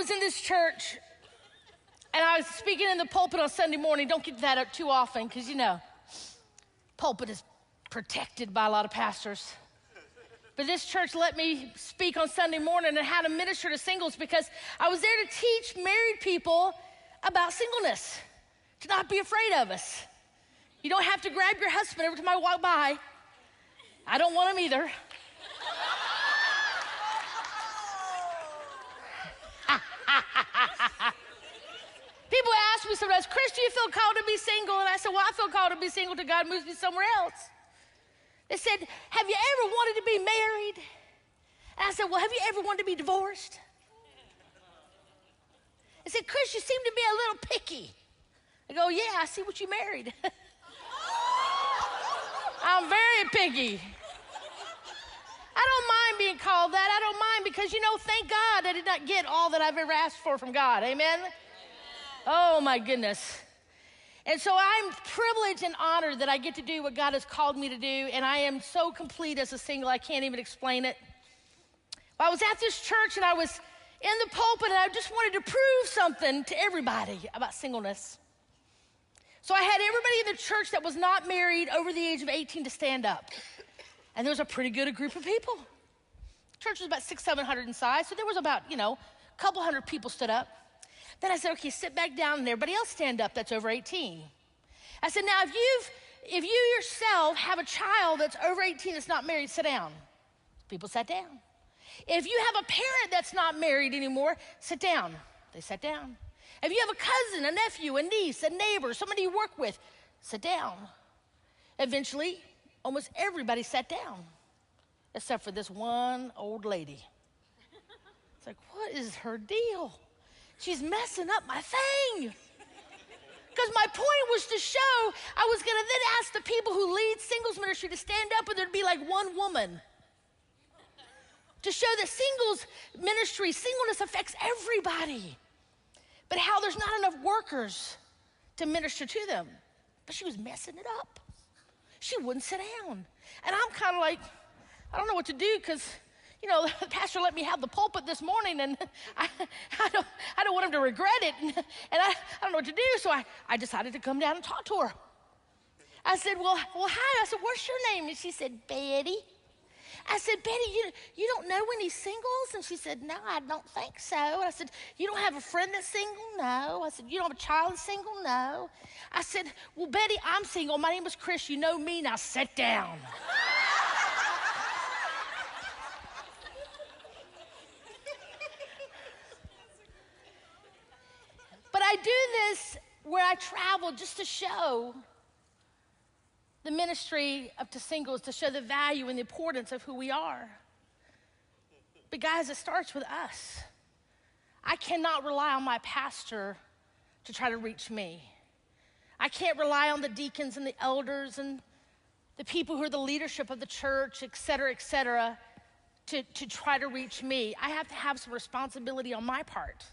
was in this church, and I was speaking in the pulpit on Sunday morning. Don't get that up too often, because, you know, pulpit is protected by a lot of pastors. But this church let me speak on Sunday morning and how to minister to singles, because I was there to teach married people about singleness, to not be afraid of us. You don't have to grab your husband every time I walk by. I don't want him either. People ask me sometimes, Kris, do you feel called to be single? And I said, well, I feel called to be single till God moves me somewhere else. They said, have you ever wanted to be married? And I said, well, have you ever wanted to be divorced? They said, Kris, you seem to be a little picky. I go, yeah, I see what you married. I'm very picky. I don't mind being called that. I don't mind, because, you know, thank God I did not get all that I've ever asked for from God. Amen? Oh, my goodness. And so I'm privileged and honored that I get to do what God has called me to do, and I am so complete as a single, I can't even explain it. I was at this church, and I was in the pulpit, and I just wanted to prove something to everybody about singleness. So I had everybody in the church that was not married over the age of 18 to stand up. And there was a pretty good group of people. The church was about 600-700 in size, so there was about, you know, a couple hundred people stood up. Then I said, okay, sit back down, and everybody else stand up that's over 18. I said, now if you yourself have a child that's over 18 that's not married, sit down. People sat down. If you have a parent that's not married anymore, sit down. They sat down. If you have a cousin, a nephew, a niece, a neighbor, somebody you work with, sit down. Eventually, almost everybody sat down, except for this one old lady. It's like, what is her deal? She's messing up my thing. Because my point was to show, I was going to then ask the people who lead singles ministry to stand up, and there'd be like one woman. To show that singles ministry, singleness affects everybody. But how there's not enough workers to minister to them. But she was messing it up. She wouldn't sit down. And I'm kind of like, I don't know what to do, because, you know, the pastor let me have the pulpit this morning, and I don't want him to regret it. And I don't know what to do, so I decided to come down and talk to her. I said, well, hi. I said, what's your name? And she said, Betty. I said, Betty, you don't know any singles? And she said, no, I don't think so. And I said, you don't have a friend that's single? No. I said, you don't have a child that's single? No. I said, well, Betty, I'm single. My name is Kris. You know me. Now sit down. But I do this where I travel just to show the ministry up to singles, to show the value and the importance of who we are. But guys, it starts with us. I cannot rely on my pastor to try to reach me. I can't rely on the deacons and the elders and the people who are the leadership of the church, et cetera, to try to reach me. I have to have some responsibility on my part.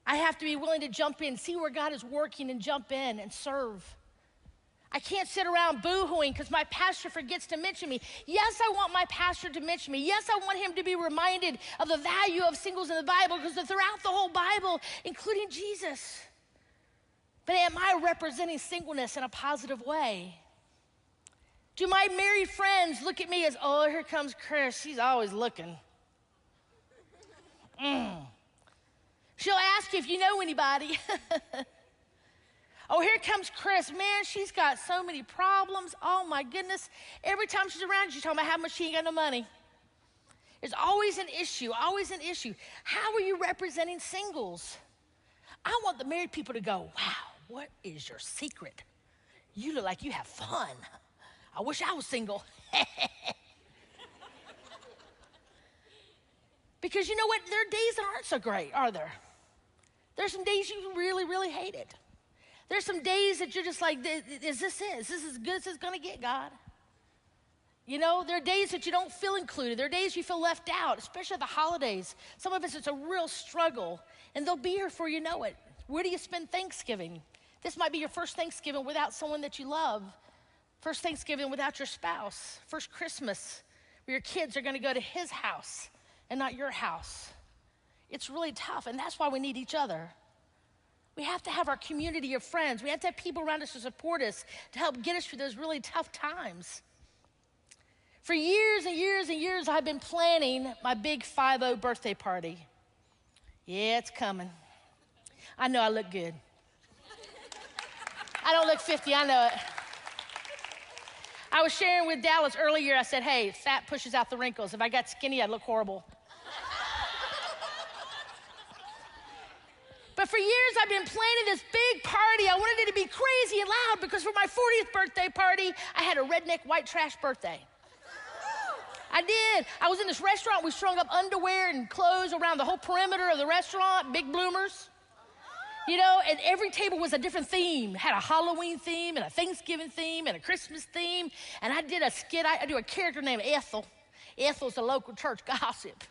I have to be willing to jump in, see where God is working, and jump in and serve. I can't sit around boo-hooing because my pastor forgets to mention me. Yes, I want my pastor to mention me. Yes, I want him to be reminded of the value of singles in the Bible, because they're throughout the whole Bible, including Jesus. But am I representing singleness in a positive way? Do my married friends look at me as, oh, here comes Kris. She's always looking. She'll ask you if you know anybody. Oh, here comes Kris. Man, she's got so many problems. Oh, my goodness. Every time she's around, she's talking about how much she ain't got no money. There's always an issue, always an issue. How are you representing singles? I want the married people to go, wow, what is your secret? You look like you have fun. I wish I was single. Because you know what? There are days that aren't so great, are there? There's some days you really, really hate it. There's some days that you're just like, is this it? Is this as good as it's going to get, God? You know, there are days that you don't feel included. There are days you feel left out, especially at the holidays. Some of us, it's a real struggle, and they'll be here before you know it. Where do you spend Thanksgiving? This might be your first Thanksgiving without someone that you love. First Thanksgiving without your spouse. First Christmas where your kids are going to go to his house and not your house. It's really tough, and that's why we need each other. We have to have our community of friends. We have to have people around us to support us, to help get us through those really tough times. For years and years and years, I've been planning my big 50 birthday party. Yeah, it's coming. I know I look good. I don't look 50, I know it. I was sharing with Dallas earlier, I said, hey, fat pushes out the wrinkles. If I got skinny, I'd look horrible. But for years, I've been planning this big party. I wanted it to be crazy and loud because for my 40th birthday party, I had a redneck white trash birthday. I did. I was in this restaurant. We strung up underwear and clothes around the whole perimeter of the restaurant, big bloomers. You know, and every table was a different theme. Had a Halloween theme and a Thanksgiving theme and a Christmas theme. And I did a skit. I do a character named Ethel. Ethel's a local church gossip.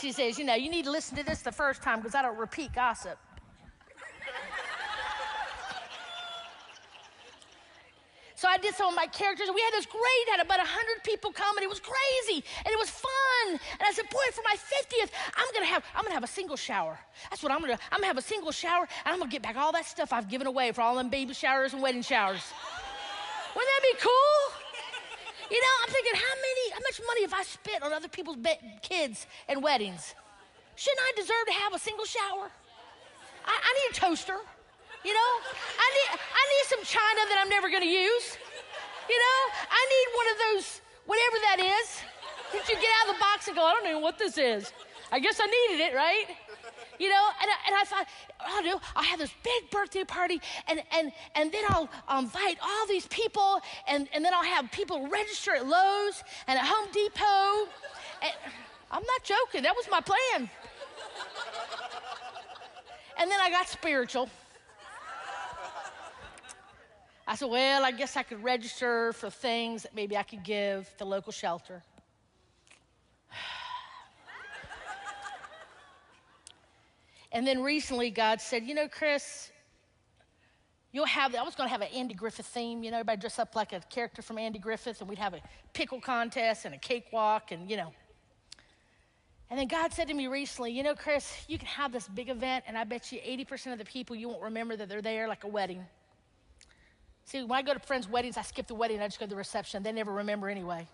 She says, you know, you need to listen to this the first time because I don't repeat gossip. So I did some of my characters, and we had this great, had about 100 people come, and it was crazy, and it was fun. And I said, boy, for my 50th, I'm gonna have a single shower. That's what I'm gonna do. I'm gonna have a single shower, and I'm gonna get back all that stuff I've given away for all them baby showers and wedding showers. Wouldn't that be cool? You know, I'm thinking, how much money have I spent on other people's kids and weddings? Shouldn't I deserve to have a single shower? I need a toaster, you know? I need some china that I'm never gonna use, you know? I need one of those, whatever that is, that you get out of the box and go, I don't know what this is. I guess I needed it, right? You know, and I thought, I'll have this big birthday party, and then I'll invite all these people, and then I'll have people register at Lowe's and at Home Depot. And I'm not joking, that was my plan. And then I got spiritual. I said, well, I guess I could register for things that maybe I could give the local shelter. And then recently, God said, you know, Kris, I was going to have an Andy Griffith theme. You know, everybody dress up like a character from Andy Griffith, and we'd have a pickle contest and a cakewalk, and, you know. And then God said to me recently, you know, Kris, you can have this big event, and I bet you 80% of the people, you won't remember that they're there, like a wedding. See, when I go to friends' weddings, I skip the wedding, I just go to the reception. They never remember anyway.